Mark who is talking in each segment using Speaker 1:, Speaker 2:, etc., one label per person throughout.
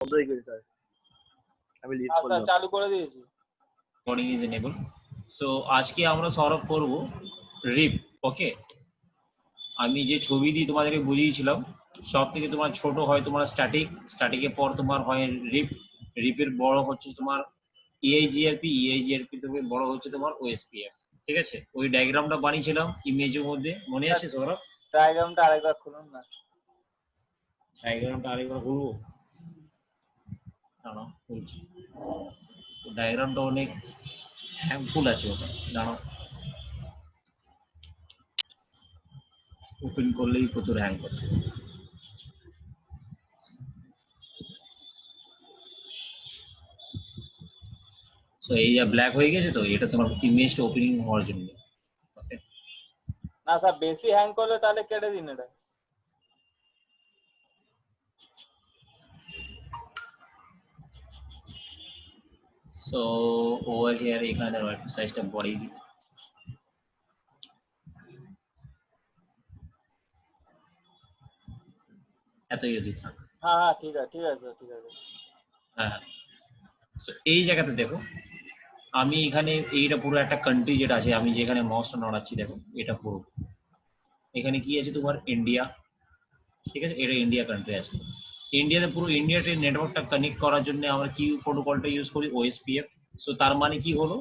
Speaker 1: বন্ধ হয়ে গেছে স্যার, আমি লিস্ট
Speaker 2: আচ্ছা
Speaker 1: করলাম।
Speaker 2: চালু করে দিয়েছি।
Speaker 3: Recording is enable. সো আজকে আমরা সলভ করব রিপ। ওকে, আমি যে ছবি দিয়ে তোমাদেরকে বুঝিয়েছিলাম সব থেকে তোমার ছোট হয় তোমার স্ট্যাটিকের পর তোমার হয় রিপ, রিপের বড় হচ্ছে তোমার ইআইজিআরপি, ইআইজিআরপি থেকে বড় হচ্ছে তোমার ওএসপিএফ। ঠিক আছে, ওই ডায়াগ্রামটা বানিয়েছিলাম ইমেজের মধ্যে, মনে আছে সৌরভ?
Speaker 2: ডায়াগ্রামটা আরেকবার খুলুন না।
Speaker 3: ডায়াগ্রামটা আরেকবার বলবো, দাঁড়াও বলছি। ডায়াগ্রামটা অনেক হ্যাঙ্কফুল আছে, ওটা দাঁড়াও, ওপেন করলেই প্রচুর হ্যাং করে। সো এই যা ব্ল্যাক হয়ে গেছে, তো এটা তোমার ইমেজটা ওপেনিং হওয়ার জন্য। ওকে,
Speaker 2: না স্যার বেশি হ্যাং করলে তাহলে কেটে দিন এটা।
Speaker 3: সো ওভার হিয়ার এখানে সাইজটা বড়ই দিই। এতই যদি থাক।
Speaker 2: হ্যাঁ হ্যাঁ ঠিক আছে ঠিক আছে ঠিক আছে।
Speaker 3: হ্যাঁ, সো এই জায়গাতে দেখো, আমি এখানে এইটা পুরো একটা কান্ট্রি যেটা আছে, আমি যেখানে মাউসটা নড়াচ্ছি দেখো, এটা পুরো এখানে কি আছে তোমার ইন্ডিয়া। ঠিক আছে, এটা ইন্ডিয়া কান্ট্রি আছে। ইন্ডিয়াতে পুরো ইন্ডিয়াতে নেটওয়ার্কটা কানেক্ট করার জন্য আমরা কি প্রোটোকলটা ইউজ করি? ওএসপিএফ। সো তার মানে কি হলো,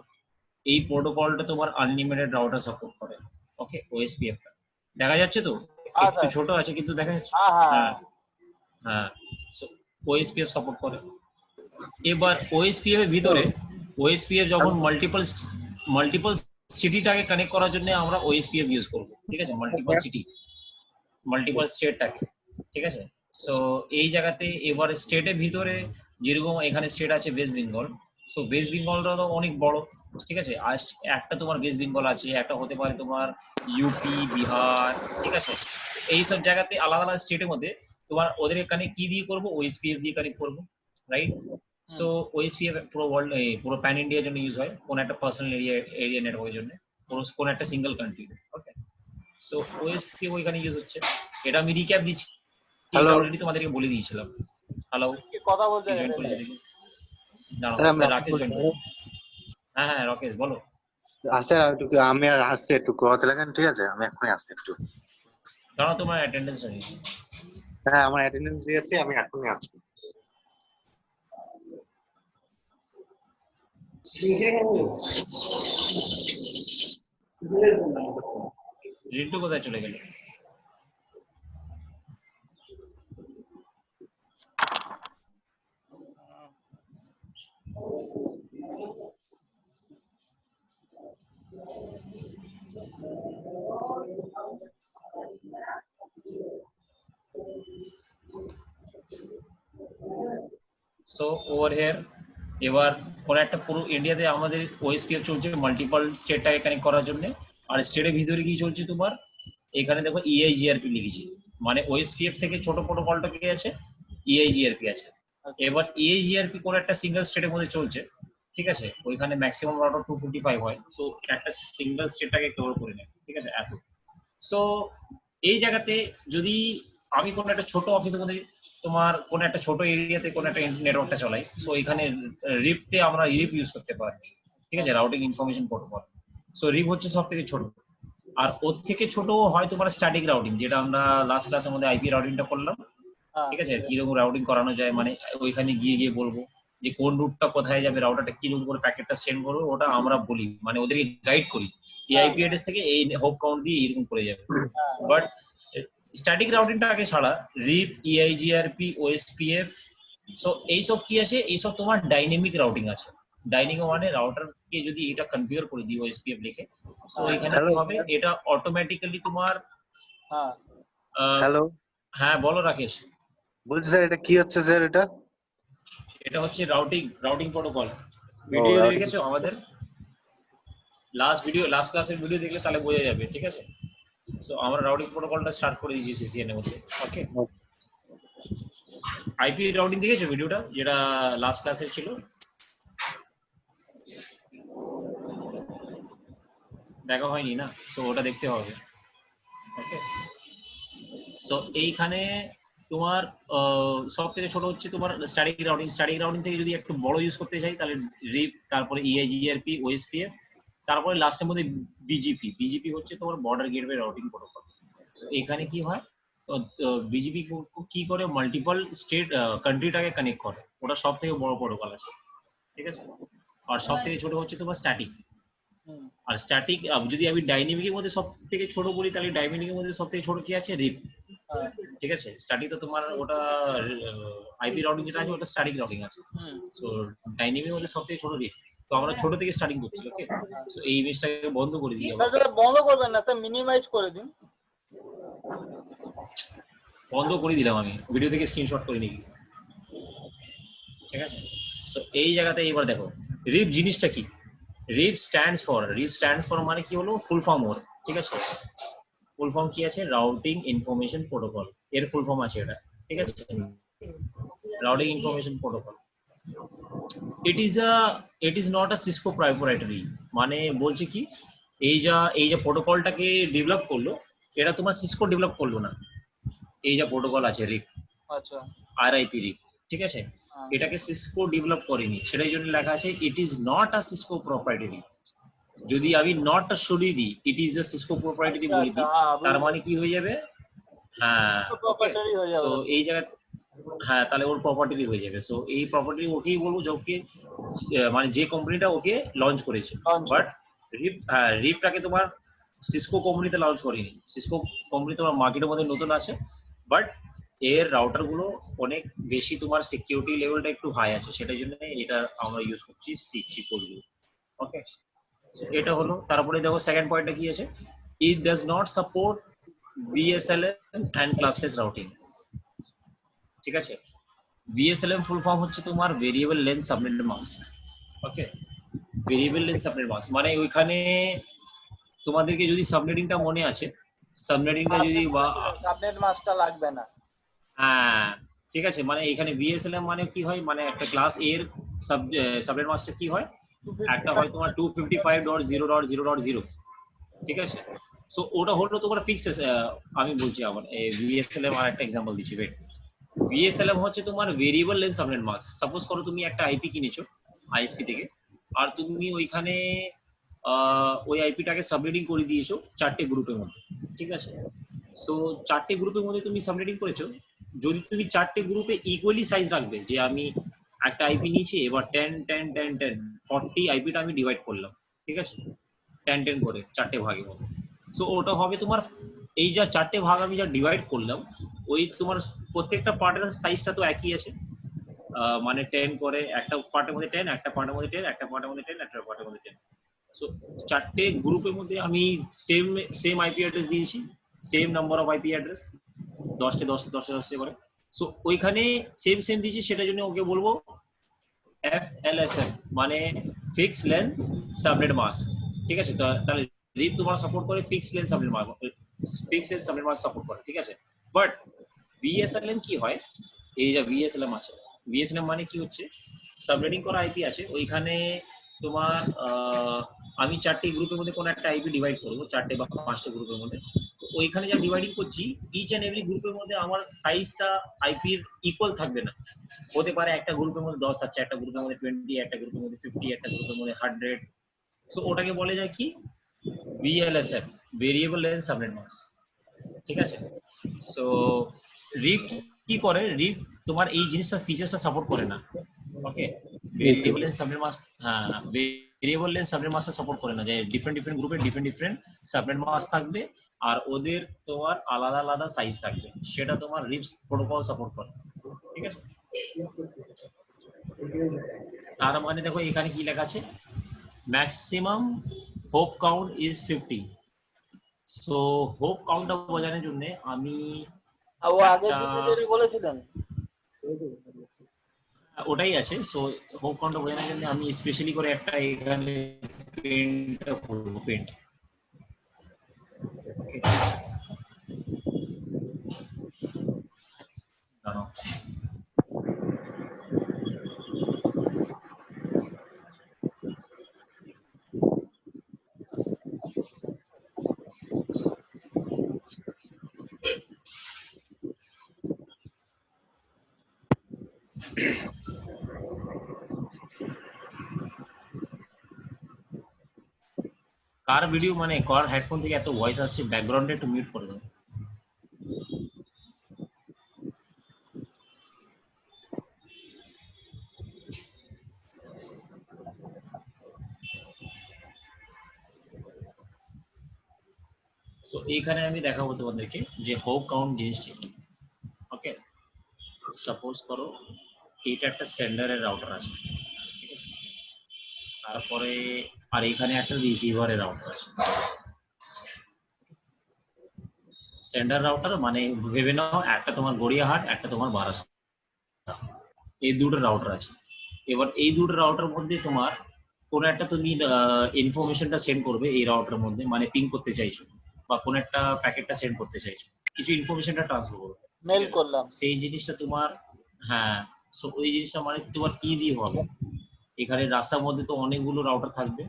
Speaker 3: এই প্রোটোকলটা তোমার আনলিমিটেড রাউটার সাপোর্ট করে। ওকে, ওএসপিএফ টা দেখা যাচ্ছে তো,
Speaker 2: হ্যাঁ
Speaker 3: একটু
Speaker 2: স্যার।
Speaker 3: ছোট আছে কিন্তু দেখা যাচ্ছে।
Speaker 2: হ্যাঁ হ্যাঁ
Speaker 3: হ্যাঁ হ্যাঁ, সো ওএসপিএফ সাপোর্ট করে। এবার ওএসপিএফ এর ভিতরে, ওএসপিএফ যখন মাল্টিপল সিটিটাকে কানেক্ট করার জন্য আমরা ওএসপিএফ ইউজ করব। ঠিক আছে, মাল্টিপল সিটি, মাল্টিপল স্টেটটাকে। ঠিক আছে, সো এই জায়গাতে এবার স্টেটের ভিতরে যেরকম এখানে স্টেট আছে ওয়েস্ট বেঙ্গল। সো ওয়েস্ট বেঙ্গলটা তো অনেক বড়। ঠিক আছে, আর একটা তোমার ওয়েস্ট বেঙ্গল আছে, একটা হতে পারে তোমার ইউপি, বিহার। ঠিক আছে, এইসব জায়গাতে আলাদা আলাদা স্টেটের মধ্যে তোমার ওদের এখানে কি দিয়ে করবো? ওএসপিএফ দিয়ে কানেক্ট করবো, রাইট? সো ওএসপিএফ পুরো ওয়ার্ল্ড, পুরো প্যান ইন্ডিয়ার জন্য ইউজ হয়, কোন একটা পার্সোনাল এরিয়া নেটওয়ার্কের জন্য, কোন একটা সিঙ্গেল কান্ট্রি। ওকে, সো ওএসপিএফ ওইখানে ইউজ হচ্ছে। এটা আমি রিক্যাপ দিচ্ছি, এটা অলরেডি তোমাদেরকে বলে দিয়েছিলাম। হ্যালো,
Speaker 2: কি কথা বলছেন
Speaker 3: জয়েন
Speaker 2: এটা?
Speaker 3: করেছে দেখি, দাঁড়াও, রাকেশ জয়েন করে। হ্যাঁ হ্যাঁ রাকেশ বলো।
Speaker 4: আচ্ছা একটু আমি আসছি, একটু কথা লাগেন, ঠিক আছে? আমি এখনই আসছি একটু।
Speaker 3: দাঁড়াও, তোমার অ্যাটেন্ডেন্স নেই।
Speaker 4: হ্যাঁ আমার অ্যাটেন্ডেন্স দিয়েছি, আমি এখনই আসছি।
Speaker 3: রিন্টু কোথায় চলে গেল? সো ওভার হিয়ার এবার কোন একটা পুরো ইন্ডিয়াতে আমাদের ওএসপিএফ চলছে মাল্টিপল স্টেটটাকে কানেক্ট করার জন্য। আর স্টেটের ভিতরে কি চলছে তোমার, এখানে দেখো ইআইজিআরপি লিখেছি, মানে ওএসপিএফ থেকে ছোট প্রোটোকলটা কি আছে? ইআইজিআরপি আছে। এবার ইআইজিআরপি কোন একটা সিঙ্গেল স্টেটের মধ্যে চলছে। ঠিক আছে, ওইখানে ম্যাক্সিমাম রাউটার 255 হয়, সো একটা সিঙ্গেল স্টেটটাকে কভার করে নেয়। ঠিক আছে, এত। সো এই জায়গাতে যদি আমি কোনো একটা ছোট অফিসের মধ্যে তোমার কোনো একটা ছোট এরিয়াতে কোনো একটা নেটওয়ার্কটা চালাই, সো এখানে রিপতে আমরা রিপ ইউজ করতে পারি। ঠিক আছে, রাউটিং ইনফরমেশন প্রোটোকল। সো রিপ হচ্ছে সব থেকে ছোট। আর ওর থেকে ছোট হয় তোমার স্ট্যাটিক রাউটিং, যেটা আমরা লাস্ট ক্লাসের মধ্যে আইপি রাউটিংটা করলাম। ঠিক আছে, কিরকম রাউটিং করানো যায়, মানে ওইখানে গিয়ে গিয়ে বলবো যে কোন রুটটা কোথায় যাবে, রাউটারটা কিরকম করে প্যাকেটটা সেন্ড করবে, ওটা আমরা বলি, মানে ওদেরকে গাইড করি। এই আইপি অ্যাড্রেস থেকে এই হোপ কাউন্ট দিয়ে এরকম করে যাবে। বাট স্ট্যাটিক রাউটিংটা আগে ছাড়া রিপ, ইআইজিআরপি, ওএসপিএফ, সো এইসব কি আছে, এইসব তোমার ডাইনামিক রাউটিং আছে। ডাইনামিক মানে রাউটারকে যদি এটা কনফিগার করে দিই ওএসপিএফ লিখে, সো এখানে কি হবে, এটা অটোমেটিক্যালি তোমার।
Speaker 4: হ্যালো,
Speaker 3: হ্যাঁ বলো রাকেশ।
Speaker 4: বলছি স্যার এটা কি হচ্ছে স্যার?
Speaker 3: এটা হচ্ছে রাউটিং প্রোটোকল। ভিডিও দেখেছো আমাদের লাস্ট ক্লাসের ভিডিও দেখলে তাহলে বোঝা যাবে। ঠিক আছে, সো আমরা রাউটিং প্রোটোকলটা স্টার্ট করে দিয়েছি সিসিএন এর মধ্যে। ওকে, আইপি রাউটিং দেখেছো ভিডিওটা, যেটা লাস্ট ক্লাসে ছিল? দেখা হয়নি না, সো ওটা দেখতে হবে। ওকে, সো এইখানে তোমার সব থেকে ছোট হচ্ছে তোমার স্ট্যাটিক রাউটিং থেকে যদি একটু বড় ইউজ করতে চাই তাহলে রিপ, তারপরে ইআইজিআরপি, ওএসপিএফ, তারপরে লাস্টের মধ্যে বিজিপি হচ্ছে তোমার বর্ডার গেটওয়ে রাউটিং প্রোটোকল। তো এখানে কি হয়, বিজিপি কি করে মাল্টিপল স্টেট কান্ট্রিটাকে কানেক্ট করে, ওটা সব থেকে বড় প্রোটোকল আছে, ঠিক আছে। আর সব থেকে ছোট হচ্ছে তোমার স্ট্যাটিক। আর স্ট্যাটিক যদি আমি ডাইনামিকের মধ্যে সব থেকে ছোট বলি তাহলে ডাইনামিকের মধ্যে সব থেকে ছোট কি আছে, রিপ, ঠিক আছে। স্ট্যাটিক তো তোমার ওটা আইপি রাউটিং যেটা আছে ওটা স্ট্যাটিক রাউটিং আছে। সো ডাইনামিকের মধ্যে সব থেকে ছোট রিপ। তো আমরা ছোট থেকে স্টার্টিং করছি, ওকে। সো এই জিনিসটাকে বন্ধ করে দিই আবার।
Speaker 2: স্যার বন্ধ করবেন না স্যার, মিনিমাইজ করে দিন।
Speaker 3: বন্ধ করে দিলাম আমি, ভিডিও থেকে স্ক্রিনশট করে নিবি, ঠিক আছে। সো এই জায়গাতে এবার দেখো রিপ জিনিসটা কি। রিপ স্ট্যান্ডস ফর মানে কি হলো, ফুল ফর্ম ওর, ঠিক আছে। ফুল ফর্ম কি আছে, রাউটিং ইনফরমেশন প্রোটোকল, এর ফুল ফর্ম আছে এটা, ঠিক আছে। Routing information protocol, it is not a Cisco proprietary. মানে বলছে কি, এই যে প্রোটোকলটাকে ডেভেলপ করলো, এটা তোমার সিসকো ডেভেলপ করলো না। এই যে প্রোটোকল আছে রিপ,
Speaker 2: আচ্ছা,
Speaker 3: আরআইপি রিপ, ঠিক আছে, এটাকে সিসকো ডেভেলপ করেনি, সেটাই জন্য লেখা আছে it is not a Cisco proprietary. যদি আমি নট সরিয়ে দিই, it is a Cisco proprietary বলে দিই, তার মানে কি হয়ে যাবে, হ্যাঁ,
Speaker 2: প্রপার্টি হয়ে যাবে।
Speaker 3: সো এই জায়গায়, হ্যাঁ, তাহলে ওর প্রপার্টি হয়ে যাবে। সো এই প্রপার্টি ওকেই বলবো, যকে মানে যে কোম্পানিটা ওকে লঞ্চ করেছে। বাট রিপটাকে তোমার সিসকো কোম্পানিতে লঞ্চ করেনি। সিসকো কোম্পানি তোমার মার্কেটের মধ্যে নতুন আছে, বাট এর রাউটার গুলো অনেক বেশি, তোমার সিকিউরিটি লেভেলটা একটু হাই আছে, সেটার জন্য এটা আমরা ইউজ করছি চিপগুলো, ওকে। এটা হলো। তারপরে দেখো সেকেন্ড পয়েন্টটা কি আছে, it does not support VSLM and classless routing, ঠিক আছে। ভিএসএলএম ফুল ফর্ম হচ্ছে তোমার variable length subnet mask, okay. Variable length subnet mask মানে ওইখানে তোমাদেরকে যদি সাবনেটিংটা মনে আছে, সাবনেটিংটা যদি বা
Speaker 2: সাবনেট মাস্কটা লাগবে না,
Speaker 3: হ্যাঁ, ঠিক আছে। মানে এখানে ভিএসএলএম মানে কি হয়, মানে একটা ক্লাস এর সাবনেট মাস্কটা কি হয়, একটা হয় তোমার 255.0.0.0, ঠিক আছে। সো ওটা হলো তোমার ফিক্স। আমি বলছি আবার ভিএসএলএম আর একটা এক্সাম্পল দিচ্ছি, ওয়েট। ভিএসএলএম হচ্ছে তোমার variable length subnet mask. Suppose করো তুমি একটা আইপি কিনেছো আইএসপি থেকে, আর তুমি ওইখানে ওই আইপিটাকে সাবনেটিং করে দিয়েছো 4টে গ্রুপের মধ্যে, ঠিক আছে। সো 4টে গ্রুপের মধ্যে তুমি সাবনেটিং করেছো, যদি তুমি 4টে গ্রুপে ইকুয়ালি সাইজ রাখবে, যে আমি একটা আইপি নিয়েছি, এবার 10 10 10 10 40 আইপিটা আমি ডিভাইড করলাম, ঠিক আছে, 10 10 করে 4টে ভাগের মধ্যে। সো ওটা হবে তোমার, এই যা 4টে ভাগ আমি যা ডিভাইড করলাম, ওই তোমার প্রত্যেকটা পার্টের সাইজটা তো একই আছে, মানে 10 করে, একটা পার্টের মধ্যে 10, একটা পার্টের মধ্যে 10, একটা পার্টের মধ্যে 10, একটা পার্টের মধ্যে 10। সো 4টে গ্রুপের মধ্যে আমি সেম আইপি অ্যাড্রেস দিয়েছি, same number of IP address, 10টে 10টে 10টে 10টে করে। সো ওইখানে সেম দিয়েছি, সেটার জন্য ওকে বলবো FLSM, মানে ফিক্স লেন্থ সাবনেট মাস্ক, ঠিক আছে। তাহলে রিপ তোমার সাপোর্ট করে fix length subnet mask, support করে, ঠিক আছে। বাট ভিএসএলএম কি হয়, এই যে ভিএসএলএম আছে, ভিএসএলএম মানে কি হচ্ছে, সাবনেটিং করা আইপি আছে, ওইখানে তোমার আমি 4টে গ্রুপের মধ্যে কোনো একটা আইপি ডিভাইড করবো, 4টে বা 5টে গ্রুপের মধ্যে। ওইখানে যা ডিভাইডিং করছি, ইচ এন্ড এভরি গ্রুপের মধ্যে আমার সাইজটা আইপির ইকুয়াল থাকবে না। হতে পারে একটা গ্রুপের মধ্যে 10 আছে, একটা গ্রুপের মধ্যে 20, একটা গ্রুপের মধ্যে 50, একটা গ্রুপের মধ্যে 100। সো ওটাকে বলে যায় কি, VLSM, variable length subnet mask, ঠিক আছে। সো রিপ কি করে, রিপ তোমার এই জিনিসটা ফিচার্সটা সাপোর্ট করে না, ওকে। ভেরিয়েবল লেন্থ সাবনেট মাস্ক, হ্যাঁ, variable length subnet mask support করে না, যে ডিফারেন্ট গ্রুপে ডিফারেন্ট সাবনেট মাস্ক থাকবে, আর ওদের তোমার আলাদা আলাদা সাইজ থাকবে, সেটা তোমার রিপস প্রোটোকল সাপোর্ট করে, ঠিক আছে। তার মানে দেখো এখানে কি লেখা আছে, maximum hop count is 50। So hop কাউন্টটা বোঝানোর জন্য আমি
Speaker 2: ও আগে যেটা বলেছিলেন
Speaker 3: ওটাই আছে। সো হোপ কাউন্টটা বোঝানোর জন্য আমি স্পেশালি করে একটা এখানে পেন্টটা করব, পেন্ট, দাঁড়াও। কার ভিডিও মানে কার হেডফোন থেকে এত ভয়েস আসছে ব্যাকগ্রাউন্ডে একটু মিউট করে দাও। সো এইখানে আমি দেখাবো তোমাদেরকে যে হোপ কাউন্ট জিনিসটা কি। ওকে, সাপোজ করো এটা একটা সেন্ডারের রাউটার আছে, ঠিক আছে, তারপরে আর এখানে একটা রিসিভারের রাউটার আছে। সেন্ডার রাউটার মানে ভেবে নাও একটা তোমার গড়িয়াহাট, একটা তোমার বারাসাত, এই দুটো রাউটার আছে। এবার এই দুটো রাউটার মধ্যে তোমার কোন একটা তুমি ইনফরমেশনটা সেন্ড করবে এই রাউটারের মধ্যে, মানে পিং করতে চাইছো বা কোন একটা প্যাকেটটা সেন্ড করতে চাইছো, কিছু ইনফরমেশনটা ট্রান্সফার করবে,
Speaker 2: মেল করলাম।
Speaker 3: সেই জিনিসটা তোমার, হ্যাঁ, সো ওই জিনিসটা মানে তোমার কি দিয়ে হবে, এখানে রাস্তার মধ্যে তো অনেকগুলো রাউটার থাকবে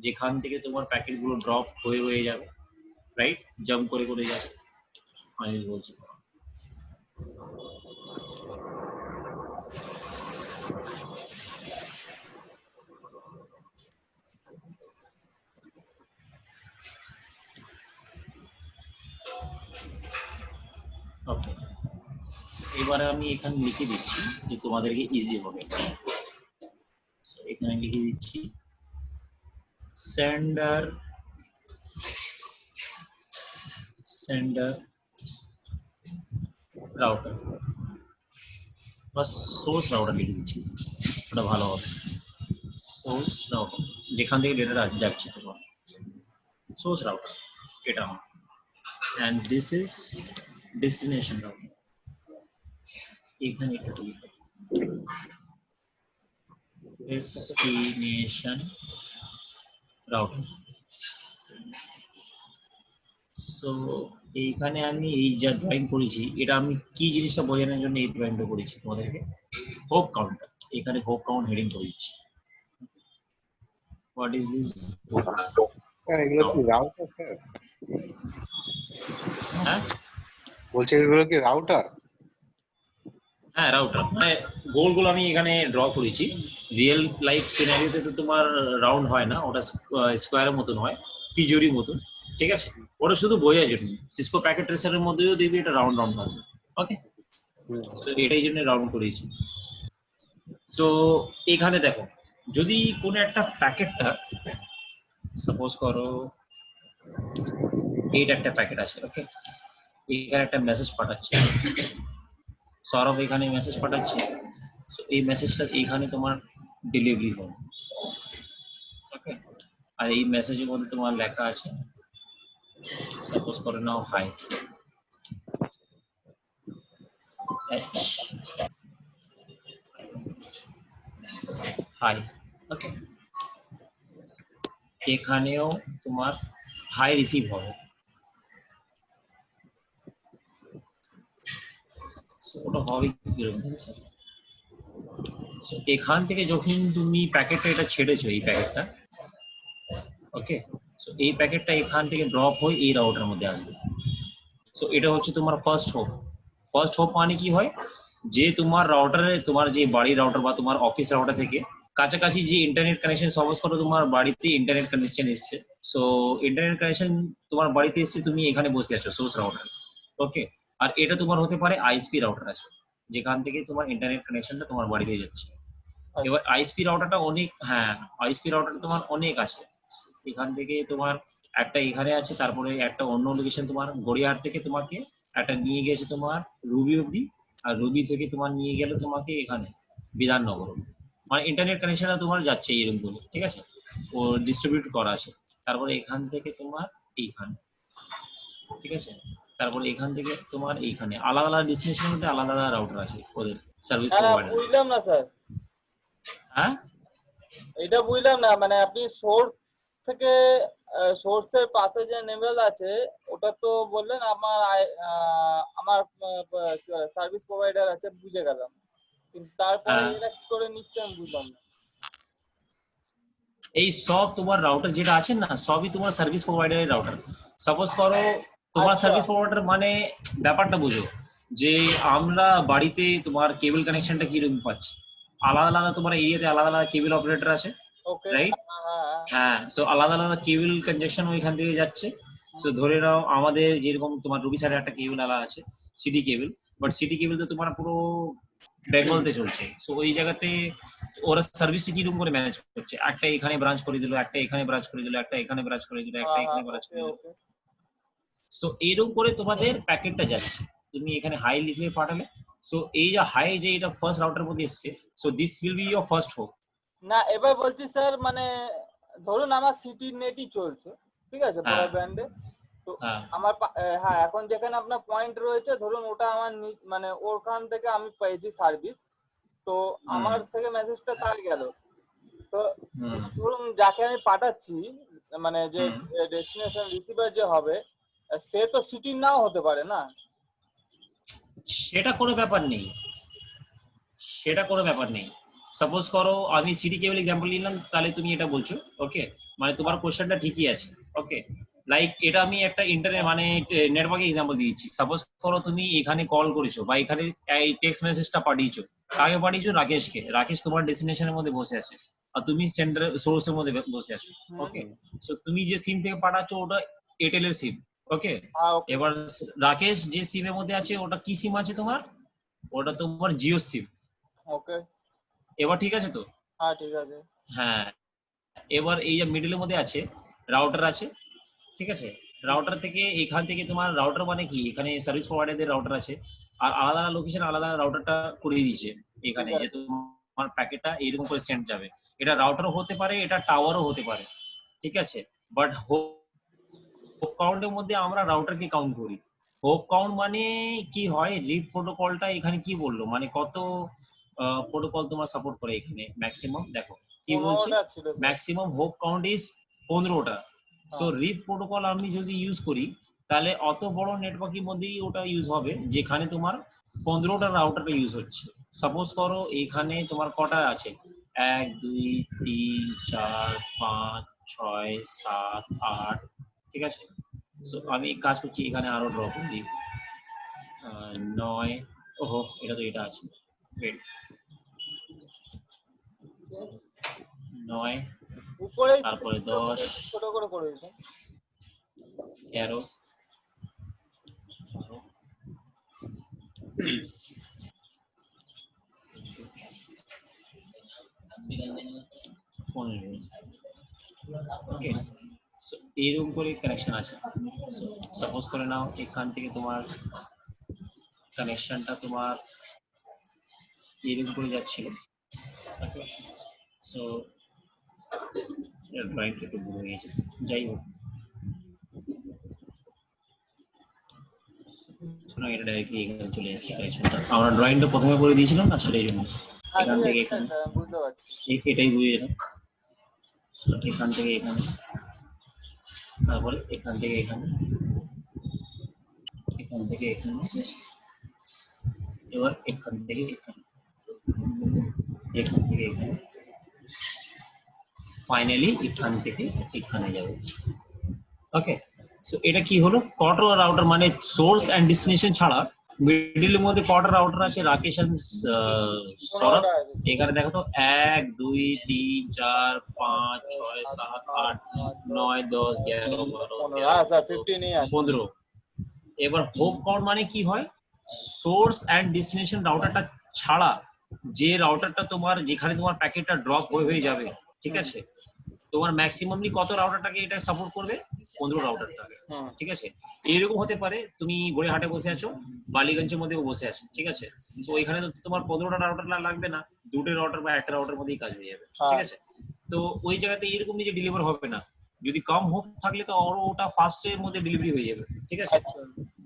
Speaker 3: যেখান থেকে তোমার প্যাকেটগুলো ড্রপ হয়ে হয়ে যাবে, রাইট, জাম্প করে করে যাবে। আমি বলছি ওকে, এবারে আমি এখানে লিখে দিচ্ছি যে তোমাদেরকে ইজি হবে। এখানে লিখে দিচ্ছি সেন্ডার রাউটার বা সোর্স রাউটার লিখে দিচ্ছি, ওটা ভালো হবে। সোর্স রাউটার যেখান থেকে ডেটা যাচ্ছে তোমার, সোর্স রাউটার এটা আমার, and this is destination router. এখানে এটা লিখে ডেস্টিনেশন রাউটার। সো এইখানে আমি এই যা ড্রয়িং করেছি এটা আমি কি জিনিসটা বোঝানোর জন্য এই ড্রয়িংটা করেছি তোমাদেরকে, হোপ কাউন্টার, এখানে হোপ কাউন্ট হেডিং করে দিচ্ছি। What is this?
Speaker 4: এগুলো কি রাউটার স্যার?
Speaker 3: হ্যাঁ
Speaker 4: বলছে এগুলো কি রাউটার?
Speaker 3: হ্যাঁ রাউটার, মানে গোল গোল আমি এখানে ড্র করেছি। রিয়েল লাইফ সিনারিওতে তো তোমার রাউন্ড হয় না, ওটা স্কোয়ারের মতন হয়, তিজোরির মতন, ঠিক আছে, ওটা শুধু বোঝার জন্য। সিসকো প্যাকেট ট্রেসারের মধ্যেও দেখবি এটা রাউন্ড রাউন্ড থাকবে। ওকে, এটাই জন্য রাউন্ড করেছি। তো এখানে দেখো, যদি কোনো একটা প্যাকেটটা সাপোজ করো এইটা একটা প্যাকেট আছে, ওকে, এখানে একটা মেসেজ পাঠাচ্ছে, সৌরভ এখানে মেসেজ পাঠাচ্ছে, সো এই মেসেজটা এইখানে তোমার ডেলিভারি হবে, ওকে, আর এই মেসেজের মধ্যে তোমার লেখা আছে, সাপোজ করে নাও হাই, হাই, ওকে, এখানেও তোমার হাই রিসিভ হবে। ওটা হবে কিরকম স্যার? সো এখান থেকে যখন তুমি প্যাকেটটা এটা ছেড়েছো, এই প্যাকেটটা, ওকে, সো এই প্যাকেটটা এখান থেকে ড্রপ হয়ে এই রাউটারের মধ্যে আসবে। সো এটা হচ্ছে তোমার ফার্স্ট হোপ। ফার্স্ট হোপ মানে কি হয়, যে তোমার রাউটারে, তোমার যে বাড়ির রাউটার বা তোমার অফিস রাউটার থেকে কাছাকাছি যে ইন্টারনেট কানেকশন, সাপোজ করো তোমার বাড়িতে ইন্টারনেট কানেকশন এসছে, সো ইন্টারনেট কানেকশন তোমার বাড়িতে এসছে, তুমি এখানে বসে আছো সোর্স রাউটার, ওকে, আর এটা তোমার হতে পারে আইএসপি রাউটার আছে যেখান থেকে তোমার ইন্টারনেট কানেকশনটা তোমার বাড়িতে যাচ্ছে। এবার আইএসপি রাউটারটা অনেক, হ্যাঁ আইএসপি রাউটার তোমার অনেক আছে, এখান থেকে তোমার একটা এখানে আছে, তারপরে একটা অন্য লোকেশন তোমার গড়িয়াহাট থেকে তোমাকে একটা নিয়ে গেছে তোমার রুবি অব্দি, আর রুবি থেকে তোমার নিয়ে গেলে তোমাকে এখানে বিধাননগর, মানে ইন্টারনেট কানেকশনটা তোমার যাচ্ছে এরকম বলে, ঠিক আছে, ও ডিস্ট্রিবিউট করা আছে। তারপরে এখান থেকে তোমার এইখানে, ঠিক আছে, তারপরে এখান থেকে তোমার এইখানে আলাদা আলাদা ডেস্টিনেশনের মধ্যে আলাদা আলাদা রাউটার আছে ওদের সার্ভিস প্রোভাইডার।
Speaker 2: বুঝলাম না স্যার,
Speaker 3: হ্যাঁ
Speaker 2: এটা বুঝলাম না, মানে আপনি সোর্স থেকে সোর্সের পাশে যে নেভেল আছে ওটা তো বললেন আমার সার্ভিস প্রোভাইডার আছে, বুঝে গেলাম, কিন্তু তারপরে এটা কি করে নিচ্ছেন বুঝলাম না।
Speaker 3: এই সব তোমার রাউটার যেটা আছে না, সবই তোমার সার্ভিস প্রোভাইডারের রাউটার। সাপোজ করো তোমার সার্ভিস প্রোভাইডার মানে ব্যাপারটা বুঝো, যে আমরা বাড়িতে তোমার কেবল কানেকশনটা কিরকম পাচ্ছি, আলাদা আলাদা তোমার এরিয়াতে আলাদা আলাদা কেবল অপারেটর আছে,
Speaker 2: ওকে।
Speaker 3: রাইট?
Speaker 2: হ্যাঁ।
Speaker 3: হ্যাঁ, সো আলাদা আলাদা কেবল কানেকশন ওইখান থেকে যাচ্ছে। সো ধরে নাও আমাদের যেরকম তোমার রবি সাইডে একটা কেবল আলা আছে সিটি কেবল, বাট সিটি কেবল তো তোমার পুরো বেঙ্গলতে চলছে। সো ওই জায়গাতে ওরা সার্ভিসটা কিরকম করে ম্যানেজ করছে, একটা এখানে ব্রাঞ্চ করে দিল, একটা এখানে ব্রাঞ্চ করে দিল, একটা এখানে ব্রাঞ্চ করে দিল, একটা এখানে ব্রাঞ্চ করে দিল।
Speaker 2: ওকে।
Speaker 3: সো এরকম করে তোমাদের প্যাকেটটা যাচ্ছে, তুমি এখানে হাই লিখে পাঠালে। সো এই যে হাই যে এটা ফার্স্ট রাউটার মধ্যে এসছে, so this will be your first hope.
Speaker 2: না এবার বলছি স্যার, মানে ধরুন আমার সিটি নেটই চলছে, ঠিক আছে,
Speaker 3: হ্যাঁ।
Speaker 2: ব্রডব্যান্ডে। তো
Speaker 3: হ্যাঁ
Speaker 2: আমার হ্যাঁ, এখন যেখানে আপনার পয়েন্ট রয়েছে, ধরুন ওটা আমার মানে ওখান থেকে আমি পেয়েছি সার্ভিস, তো আমার থেকে মেসেজটা তার গেল। তো ধরুন যাকে আমি পাঠাচ্ছি, মানে যে ডেস্টিনেশন রিসিভার যে হবে, সে তো সিটির নাও হতে পারে না।
Speaker 3: সেটা কোনো ব্যাপার নেই, সেটা কোনো ব্যাপার নেই। সাপোজ করো আমি সিটি কেবল এক্সাম্পল নিলাম, তাহলে তুমি এটা বলছো, ওকে, মানে তোমার কোশ্চেনটা ঠিকই আছে, ওকে। লাইক এটা আমি একটা ইন্টারনেট মানে নেটওয়ার্কে এক্সাম্পল দিয়েছি। সাপোজ করো তুমি এখানে কল করেছো বা এখানে এই টেক্সট মেসেজটা পাঠিয়েছো, কাকে পাঠিয়েছো? রাকেশকে। রাকেশ তোমার ডেস্টিনেশনের মধ্যে বসে আছে আর তুমি সেন্টার সোর্সের মধ্যে বসে আছো, ওকে। সো তুমি যে সিম থেকে পাঠাচ্ছো ওটা এয়ারটেল এর সিম, ওকে। এবার রাকেশ যে সিমের মধ্যে আছে ওটা কি সিম আছে তোমার? ওটা তোমার জিও সিম,
Speaker 2: ওকে।
Speaker 3: এবার ঠিক আছে তো?
Speaker 2: হ্যাঁ ঠিক আছে।
Speaker 3: হ্যাঁ, এবার এই যে মিডলের মধ্যে আছে রাউটার আছে, ঠিক আছে। রাউটার থেকে এখান থেকে তোমার রাউটার মানে কি, এখানে সার্ভিস প্রোভাইডারদের রাউটার আছে আর আলাদা আলাদা লোকেশন আলাদা রাউটারটা করে দিয়েছে এখানে, যে তোমার প্যাকেটটা এইরকম করে সেন্ড যাবে। এটা রাউটারও হতে পারে, এটা টাওয়ারও হতে পারে, ঠিক আছে। বাট হোপ কাউন্টের মধ্যে আমরা রাউটারকে কাউন্ট করি। হোপ কাউন্ট মানে কি হয়, রিপ প্রোটোকলটা এখানে কি বললো, মানে কত প্রোটোকল তোমার সাপোর্ট করে এখানে ম্যাক্সিমাম, দেখো কি বলছে, ম্যাক্সিমাম হোপ কাউন্ট ইজ 15টা। সো রিপ প্রোটোকল আমি যদি ইউজ করি তাহলে অত বড় নেটওয়ার্কের মধ্যেই ওটা ইউজ হবে যেখানে তোমার 15টা রাউটারটা ইউজ হচ্ছে। সাপোজ করো এখানে তোমার কটা আছে, 1 2 3 4 5 6 7 8, ঠিক আছে। সো আমি কাজ করছি এখানে আরো ড্র করে দিই 9, ওহো এটা তো এটা আছে, ওয়েট 9,
Speaker 2: উপরে
Speaker 3: তারপরে 10,
Speaker 2: ছোট করে করে দিন
Speaker 3: 11, 15, ওকে। সো এইরকম করে কানেকশন আছে। সাপোজ করে নাও এখান থেকে তোমার কানেকশনটা তোমার এরকম করে যাচ্ছিল, সো ড্রয়িংটা একটু ভুলে গেছে, যাই হোক এটা ডাইরেক্টলি এখানে চলে এসেছে কানেকশনটা। আমরা ড্রয়িংটা প্রথমে করে দিয়েছিলাম না, সেটাই জন্য এখান থেকে এখানে
Speaker 2: বুঝতে পারছি,
Speaker 3: এটাই বুঝে যেতাম। এখান থেকে এখানে, তারপরে এখান থেকে এখানে, এখান থেকে এখানে, এবার এখান থেকে এখানে, এখান থেকে এখানে, ফাইনালি এখান থেকে এখানে যাবে, ওকে। সো এটা কি হলো, কটা রাউটার মানে সোর্স এন্ড ডেস্টিনেশন ছাড়া মিডলের মধ্যে কটা রাউটার আছে, রাকেশ এন্ড সৌরভ। এখানে দেখো তো 1 2 3 4 5 6 7 8 9 10 11 12 15। এবার হোপ কাউন্ট মানে কি হয়, সোর্স এন্ড ডেস্টিনেশন রাউটারটা ছাড়া যে রাউটারটা তোমার যেখানে তোমার প্যাকেটটা ড্রপ হয়ে যাবে, ঠিক আছে, তোমার ম্যাক্সিমামলি কত রাউটারটাকে এটা সাপোর্ট করবে, 15 রাউটারটাকে, ঠিক আছে। এইরকম হতে পারে তুমি গড়িয়াহাটে বসে আছো, বালিগঞ্জের মধ্যেও বসে আছো, ঠিক আছে। তো ওইখানে তো তোমার 15টা রাউটার লাগবে না, দুটো রাউটার বা একটা রাউটার মধ্যেই কাজ হয়ে যাবে, ঠিক আছে। তো ওই জায়গাতে এরকম যে ডেলিভার হবে না, যদি কম হোপ থাকলে তো আরো ওটা ফার্স্টের মধ্যে ডেলিভারি হয়ে যাবে, ঠিক আছে।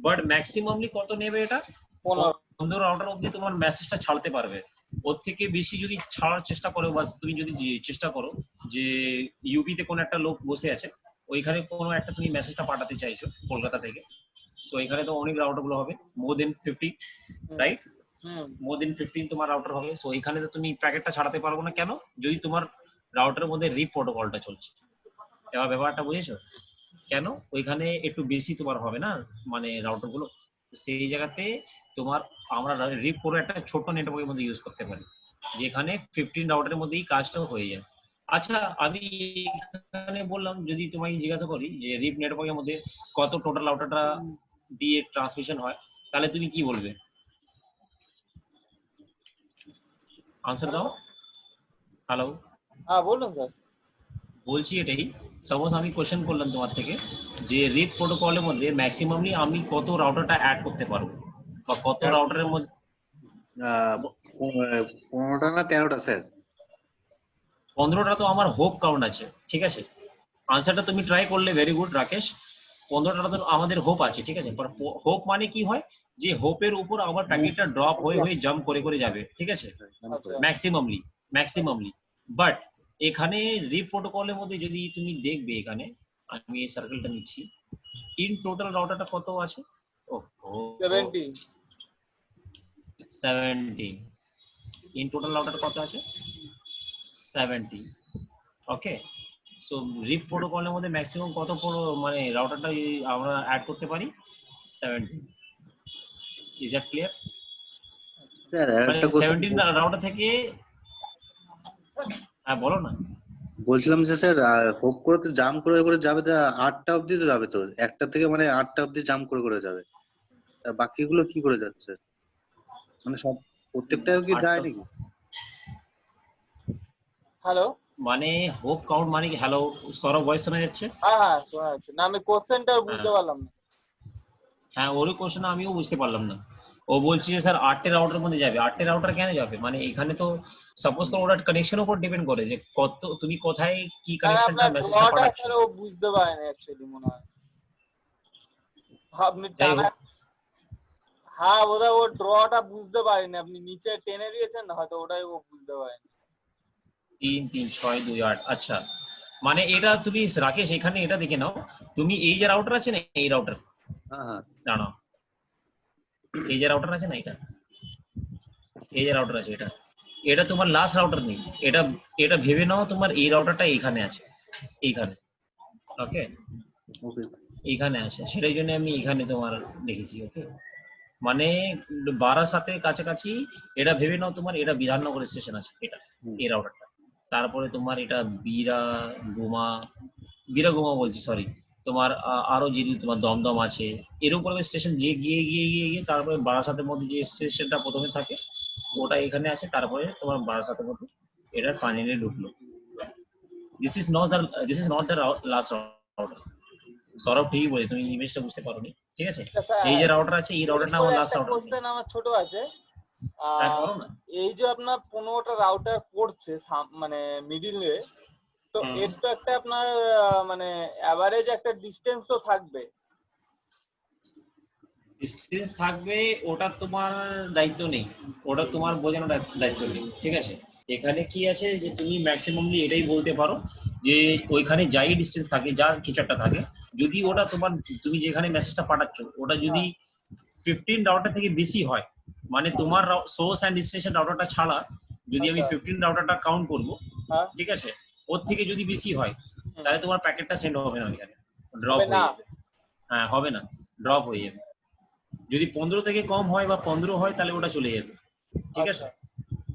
Speaker 3: বাট ম্যাক্সিমামলি কত নেবে, এটা 15 রাউটার অবধি তোমার মেসেজটা ছাড়তে পারবে। ওর থেকে বেশি যদি ছাড়ার চেষ্টা করো বা তুমি যদি চেষ্টা করো যে ইউপিতে কোনো একটা লোক বসে আছে, ওইখানে কোনো একটা তুমি মেসেজটা পাঠাতে চাইছো কলকাতা থেকে, সো এখানে তো অনেক রাউটার গুলো হবে, মোর দেন 50, রাইট, মোর দেন 15 তোমার রাউটার হবে। সো এখানে তো তুমি প্যাকেটটা ছাড়াতে পারবো না, কেন, যদি তোমার রাউটারের মধ্যে রিপ প্রোটোকলটা চলছে। এবার ব্যাপারটা বুঝেছো কেন ওইখানে একটু বেশি তোমার হবে না, মানে রাউটার গুলো সেই জায়গাতে তোমার আমরা রিপ করে একটা ছোট নেটওয়ার্কের মধ্যে ইউজ করতে পারি, যেখানে 15 রাউটারের মধ্যেই কাজটা হয়ে যায়। আচ্ছা, আমি এখানে বললাম, যদি তোমাকে জিজ্ঞাসা করি যে রিপ নেটওয়ার্কের মধ্যে কত টোটাল রাউটারটা দিয়ে ট্রান্সমিশন হয়, তাহলে তুমি কি বলবে? আনসার দাও। হ্যালো,
Speaker 2: হ্যাঁ বলুন স্যার।
Speaker 3: বলছি এটাই, সাপোজ আমি কোশ্চেন করলাম তোমার থেকে যে রিপ প্রোটোকলের মধ্যে ম্যাক্সিমামলি আমি কত রাউটারটা অ্যাড করতে পারবো, বা কত রাউটারের মধ্যে?
Speaker 4: 15টা না 13টা স্যার?
Speaker 3: 15টা তো আমার হোপ কাউন্ট আছে, ঠিক আছে। আনসারটা তুমি ট্রাই করলে ভেরি গুড রাকেশ। 15টা তো আমাদের হোপ আছে, ঠিক আছে। হোপ মানে কি হয়, যে হোপের উপর আমার প্যাকেটটা ড্রপ হয়ে হয়ে জাম্প করে করে যাবে, ঠিক আছে,
Speaker 2: আচ্ছা
Speaker 3: ম্যাক্সিমামলি। বাট এখানে রিপ প্রোটোকলের মধ্যে যদি তুমি দেখবে, এখানে আমি এই সার্কেলটা নিচ্ছি, ইন টোটাল রাউটারটা কত আছে? ওহো,
Speaker 2: 70।
Speaker 3: 70। ইন টোটাল রাউটার কত আছে? 70। ওকে, সো রিপ প্রোটোকলের মধ্যে ম্যাক্সিমাম কত মানে রাউটারটা আমরা অ্যাড করতে পারি? 70। Is that clear?
Speaker 4: স্যার
Speaker 3: মানে
Speaker 4: একটা কোশ্চেন
Speaker 3: 17 রাউটার থেকে, হ্যাঁ বলো না।
Speaker 4: বলছিলাম যে স্যার, হোপ করে তো জাম্প করে করে যাবে, 8টা অবধি তো যাবে, তো 1টা থেকে মানে 8টা অবধি জাম্প করে করে যাবে, আর বাকিগুলো কি করে যাচ্ছে? মানে সব প্রত্যেকটাও কি যায় নাকি?
Speaker 2: হ্যালো।
Speaker 3: মানে হোপ কাউন্ট মানে কি? হ্যালো সৌরভ, ভয়েস শোনা যাচ্ছে?
Speaker 2: হ্যাঁ হ্যাঁ শোনা যাচ্ছে না, আমি কোশ্চেনটা বুঝতে পারলাম না।
Speaker 3: হ্যাঁ, ওরই কোশ্চেন আমিও বুঝতে পারলাম না। ও বলছে যে স্যার 8টে রাউটার মধ্যে যাবে। 8টে রাউটার কেন যাবে? মানে এখানে তো সাপোজ করো ওটা কানেকশনের উপর ডিপেন্ড করে যে কত তুমি কোথায় কি কানেকশনটা
Speaker 2: আপনার
Speaker 3: মেসেজটা
Speaker 2: ড্রটা
Speaker 3: পাঠাচ্ছ।
Speaker 2: স্যার ও বুঝতে পারেনি অ্যাকচুয়ালি মনে হয়। আপনি
Speaker 3: যাই
Speaker 2: টানা,
Speaker 3: হোক,
Speaker 2: হ্যাঁ বোধহয় ও ড্রটা বুঝতে পারেনি, আপনি নিচে টেনে দিয়েছেন না হয়তো, ওটাই ও বুঝতে পারেনি।
Speaker 3: 3 3 6 2 8। আচ্ছা, মানে এটা তুমি রাকেশ এখানে এটা দেখে নাও, তুমি এই যে রাউটার আছে না, এই রাউটার,
Speaker 4: হ্যাঁ হ্যাঁ
Speaker 3: জানো এই যে রাউটার আছে না, এটা এই যে রাউটার আছে, এটা এটা তোমার লাস্ট রাউটার নেই। এটা এটা ভেবে নাও তোমার এই রাউটারটা এখানে আছে, এইখানে। ওকে,
Speaker 4: ওকে
Speaker 3: এইখানে আছে, সেটাই জন্য আমি এখানে তোমার লিখেছি। ওকে, মানে বারাসাতের কাছাকাছি এটা ভেবে নাও তোমার, এটা বিধাননগর স্টেশন আছে, এটা এই রাউটারটা। তারপরে তোমার এটা বীরাগুমা বলছি, সরি, তোমার আরো যদি তোমার দমদম আছে, এরকম স্টেশন যে গিয়ে গিয়ে গিয়ে গিয়ে তারপরে বারাসাতের মধ্যে যে স্টেশনটা প্রথমে থাকে ওটা এখানে আছে, তারপরে তোমার বারাসাতের মধ্যে এটা ফাইনালি ঢুকলো। This is not the last router. Sourav ঠিকই বলে, তুমি ইমেজটা বুঝতে পারোনি, ঠিক আছে। এই যে রাউটার আছে, এই রাউটারটা আমার লাস্ট
Speaker 2: একটা
Speaker 3: রাউটার।
Speaker 2: কোশ্চেন আমার ছোট আছে।
Speaker 3: হ্যাঁ করো না।
Speaker 2: এই যে আপনার 15টা রাউটার পড়ছে মানে মিডিলে, তো এর তো একটা আপনার মানে এভারেজ একটা ডিসটেন্স তো থাকবে।
Speaker 3: ডিসটেন্স থাকবে, ওটা তোমার দায়িত্ব নেই, ওটা তোমার বোঝানোর দায়িত্ব নেই, ঠিক আছে। এখানে কি আছে যে তুমি ম্যাক্সিমামলি এটাই বলতে পারো যে ওইখানে যাই ডিসটেন্স থাকে, যা কিছু একটা থাকে, যদি ওটা তোমার, তুমি যেখানে মেসেজটা পাঠাচ্ছ ওটা যদি 15 রাউটার থেকে বেশি হয়, মানে তোমার সোর্স অ্যান্ড ডেস্টিনেশন রাউটারটা ছাড়া যদি আমি 15 রাউটারটা কাউন্ট করবো, ঠিক আছে, ওর থেকে যদি বেশি হয় তাহলে তোমার প্যাকেটটা সেন্ড হবে না, এখানে ড্রপ হয়ে যাবে। হ্যাঁ, হবে না, ড্রপ হয়ে যাবে। যদি 15 থেকে কম হয় বা 15 হয় তাহলে ওটা চলে যাবে, ঠিক আছে।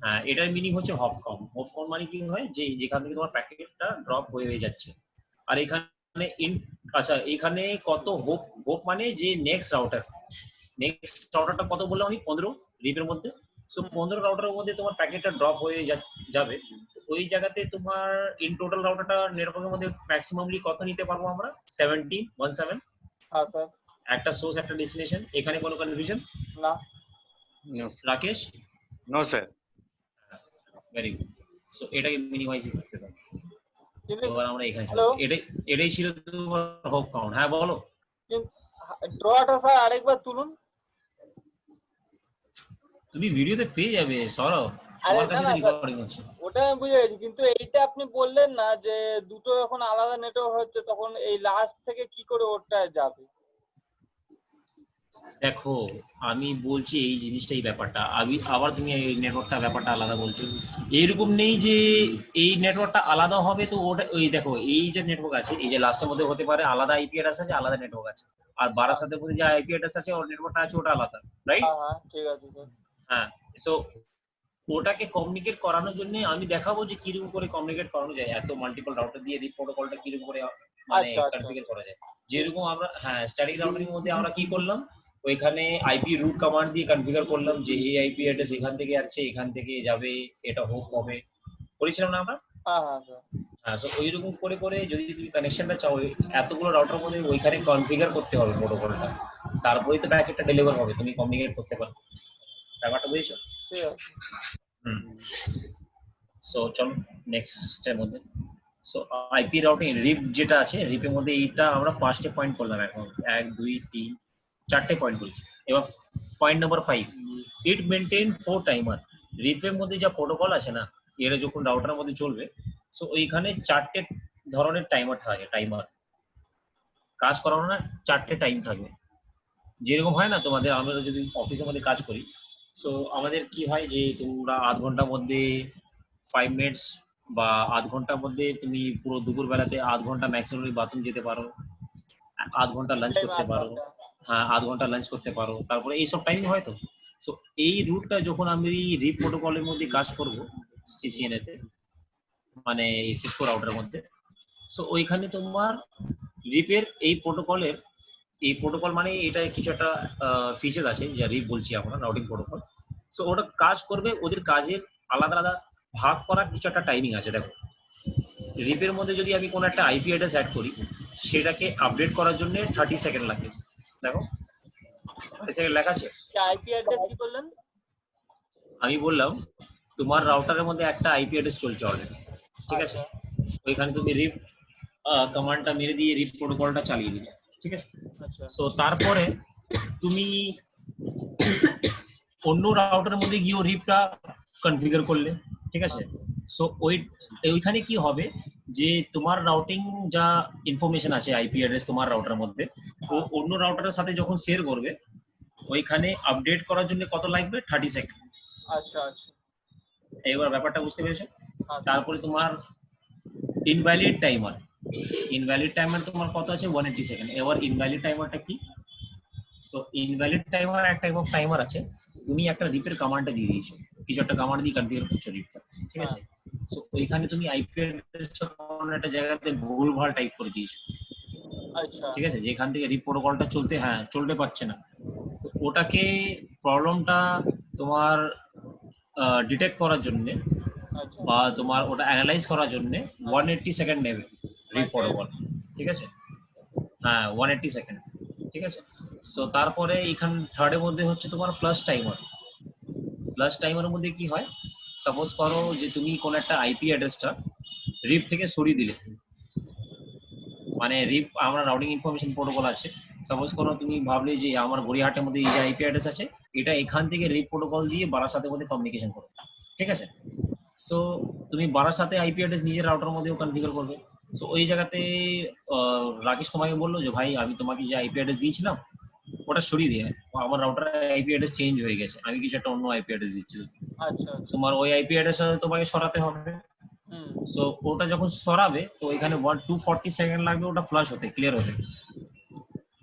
Speaker 3: হ্যাঁ, এটার মিনিং হচ্ছে হপ কাউন্ট। হপ কাউন্ট মানে কি হয়, যে যেখান থেকে তোমার প্যাকেটটা ড্রপ হয়ে যাচ্ছে। আর এখানে আচ্ছা, এখানে কত হোপ মানে যে নেক্সট রাউটারটা কত বললাম আমি? 15 রিপের মধ্যে। সো 15 রাউটারের মধ্যে তোমার প্যাকেটটা ড্রপ হয়ে যাবে, ওই জায়গাতে তোমার ইন টোটাল রাউটারটা নেটওয়ার্কের মধ্যে ম্যাক্সিমামলি কত নিতে পারবো আমরা? 17।
Speaker 2: হ্যাঁ স্যার।
Speaker 3: একটা সোর্স একটা ডেস্টিনেশন, এখানে কোনো কনফিউশন
Speaker 2: না
Speaker 3: Rakesh?
Speaker 4: No sir.
Speaker 3: Very good. So এটাকে মিনিমাইজ করতে পারবো।
Speaker 2: কিন্তু
Speaker 3: এবার আমরা এখানে
Speaker 2: হ্যালো,
Speaker 3: এটাই ছিল তোমার হোপ কাউন্ট। হ্যাঁ বলো।
Speaker 2: ড্রটা স্যার আরেকবার তুলুন।
Speaker 3: তুমি ভিডিওতে পেয়ে যাবে সৌরভ,
Speaker 2: আরে
Speaker 3: আমার
Speaker 2: না
Speaker 3: কাছে
Speaker 2: না
Speaker 3: তো
Speaker 2: স্যার,
Speaker 3: রেকর্ডিং হচ্ছে।
Speaker 2: ওটা আমি বুঝে গেছি, কিন্তু এইটা আপনি বললেন না যে দুটো যখন আলাদা নেটওয়ার্ক হচ্ছে তখন এই লাস্ট থেকে কি করে ওটা যাবে?
Speaker 3: দেখো আমি বলছি এই জিনিসটা, এই ব্যাপারটা আমি আবার তুমি এই নেটওয়ার্কটা ব্যাপারটা আলাদা বলছো। এইরকম নেই যে এই নেটওয়ার্কটা আলাদা হবে, তো ওটা ওই দেখো এই যে নেটওয়ার্ক আছে, এই যে লাস্টের মধ্যে হতে পারে আলাদা আইপি অ্যাড্রেস আছে, আলাদা নেটওয়ার্ক আছে, আর বারাসাতের মধ্যে যে আইপি অ্যাড্রেস আছে ওর নেটওয়ার্কটা আছে ওটা আলাদা, রাইট?
Speaker 2: হ্যাঁ হ্যাঁ ঠিক আছে স্যার।
Speaker 3: হ্যাঁ, সো ওটাকে কমিউনিকেট করানোর জন্য আমি দেখাবো যে কিরকম করে কমিউনিকেট করানো যায়, এত মাল্টিপল রাউটার দিয়ে রিপ প্রোটোকলটা কিরকম করে মানে
Speaker 2: আচ্ছা আচ্ছা
Speaker 3: কনফিগার করা যায়। যেরকম আমরা হ্যাঁ স্ট্যাটিক রাউটারের মধ্যে আমরা কি করলাম, ওইখানে আইপি রুট কমান্ড দিয়ে কনফিগার করলাম যে এই আইপি অ্যাড্রেস এখান থেকে আসছে, এখান থেকে যাবে, এটা হোক হবে, করেছিলাম না আমরা?
Speaker 2: হ্যাঁ হ্যাঁ স্যার।
Speaker 3: হ্যাঁ, সো ওইরকম করে করে যদি তুমি কানেকশনটা চাও এতগুলো রাউটার মধ্যে ওইখানে কনফিগার করতে হবে প্রোটোকলটা, তারপরেই তো প্যাকেটটা ডেলিভার হবে, তুমি কমিউনিকেট করতে পারো। ব্যাপারটা বুঝেছো?
Speaker 2: ঠিক আছে।
Speaker 3: হুম। সো চলো নেক্সটের মধ্যে। সো আইপি রাউটিং রিপ যেটা আছে, রিপের মধ্যে এইটা আমরা ফার্স্টে পয়েন্ট করলাম, এখন 1 2 3 4টে পয়েন্ট করেছি। এবার পয়েন্ট নাম্বার 5, ইট মেনটেন 4 টাইমার। রিপের মধ্যে যা প্রোটোকল আছে না, এরা যখন রাউটারের মধ্যে চলবে, সো ওইখানে 4টে ধরনের টাইমার থাকে, টাইমার কাজ করানো না, 4টে টাইম থাকবে। যেরকম হয় না তোমাদের, আমরা যদি অফিসের মধ্যে কাজ করি, সো আমাদের কি হয় যে তোমরা আধ ঘন্টার মধ্যে 5 মিনিটস বা আধ ঘন্টার মধ্যে তুমি পুরো দুপুর বেলাতে আধ ঘন্টা ম্যাক্সিমাম বাথরুম যেতে পারো, আধ ঘন্টা লাঞ্চ
Speaker 2: টাইম
Speaker 3: করতে
Speaker 2: 8
Speaker 3: পারো।
Speaker 2: ঘন্টা।
Speaker 3: হ্যাঁ, আধ ঘন্টা লাঞ্চ করতে পারো, তারপরে এইসব টাইম হয় তো। সো এই রুটটা যখন আমি রিপ প্রোটোকলের মধ্যে কাজ করব সিসিএনএ তে, মানে সিসকো রাউটারের মধ্যে, সো ওইখানে তোমার রিপের এই প্রোটোকলের, এই প্রোটোকল মানে এটা কিছু একটা ফিচার আছে যা রিপ বলছি আমরা, রাউটিং প্রোটোকল। সো ওটা কাজ করবে, ওদের কাজের আলাদা আলাদা ভাগ করার কিছু একটা টাইমিং আছে। দেখো রিপের মধ্যে যদি আমি কোনো একটা আইপি অ্যাড্রেস অ্যাড করি, সেটাকে আপডেট করার জন্য 30 সেকেন্ড লাগে। দেখো 30 সেকেন্ড লেখা আছে।
Speaker 2: আইপি অ্যাড্রেস কি বললেন?
Speaker 3: আমি বললাম তোমার রাউটারের মধ্যে একটা আইপি অ্যাড্রেস চলছে অলরেডি, ঠিক আছে?
Speaker 2: আচ্ছা
Speaker 3: ওইখানে তুমি রিপ কমান্ডটা মেরে দিয়ে রিপ প্রোটোকলটা চালিয়ে দিলে, ঠিক আছে?
Speaker 2: আচ্ছা
Speaker 3: সো তারপরে তুমি অন্য রাউটারের মধ্যে গিয়ে রিপটা কনফিগার করলে, ঠিক আছে? সো ওইখানে কি হবে যে তোমার রাউটিং যা ইনফরমেশন আছে আইপি অ্যাড্রেস তোমার রাউটারের মধ্যে, ও অন্য রাউটারের সাথে যখন শেয়ার করবে, ওইখানে আপডেট করার জন্য কত লাগবে? 30 সেকেন্ড।
Speaker 2: আচ্ছা আচ্ছা
Speaker 3: এবার ব্যাপারটা বুঝতে পেরেছো?
Speaker 2: আচ্ছা।
Speaker 3: তারপরে তোমার ইনভ্যালিড টাইমার, ইনভ্যালিড টাইমার তোমার কত আছে? 180 সেকেন্ড। এবার ইনভ্যালিড টাইমারটা কি? সো ইনভ্যালিড টাইমার এক টাইপ অফ টাইমার আছে, তুমি একটা রিপের কমান্ডটা দিয়ে দিয়েছো, কিছু একটা কমান্ড দিয়ে কনফিগার করছো রিপটা, ঠিক আছে? সো ওইখানে তুমি আইপি অ্যাড্রেস একটা জায়গাতে ভুলভাল টাইপ করে দিয়েছো,
Speaker 2: আচ্ছা
Speaker 3: ঠিক আছে? যেখান থেকে রিপ প্রোটোকলটা চলতে পারছে না, তো ওটাকে প্রবলেমটা তোমার ডিটেক্ট করার জন্য
Speaker 2: আচ্ছা
Speaker 3: বা তোমার ওটা অ্যানালাইজ করার জন্য 180 সেকেন্ড নেবে রিপ প্রোটোকল, ঠিক আছে? হ্যাঁ 180 সেকেন্ড, ঠিক আছে? সো তারপরে এখান থার্ডের মধ্যে হচ্ছে তোমার ফ্লাশ টাইমার। ফ্লাশ টাইমারের মধ্যে কি হয়, সাপোজ করো যে তুমি কোন একটা আইপি অ্যাড্রেসটা রিপ থেকে সরিয়ে দিলে, মানে রিপ আমরা রাউটিং ইনফরমেশন প্রোটোকল আছে, সাপোজ করো তুমি ভাবলে যে আমার গড়িয়াহাটের মধ্যে এই যে আইপি অ্যাড্রেস আছে, এটা এখান থেকে রিপ প্রোটোকল দিয়ে বারাসাতের মধ্যে কমিউনিকেশন করো, ঠিক আছে? সো তুমি বারাসাতে আইপি অ্যাড্রেস নিজের রাউটারের মধ্যেও কনফিগার করবে। সো ওই জায়গাতে রাকেশ তোমাকে বললো যে ভাই আমি তোমাকে যে আইপি অ্যাড্রেস দিয়েছিলাম ওটা সরিয়ে দিয়ে, আমার রাউটার আইপি অ্যাড্রেস চেঞ্জ হয়ে গেছে, আমি কিছু একটা অন্য আইপি অ্যাড্রেস দিচ্ছি,
Speaker 2: আচ্ছা
Speaker 3: তোমার ওই আইপি অ্যাড্রেস তোমাকে সরাতে হবে।
Speaker 2: হুম
Speaker 3: সো ওটা যখন সরাবে তো এখানে 240 সেকেন্ড লাগবে ওটা ফ্লাশ হতে, ক্লিয়ার হতে,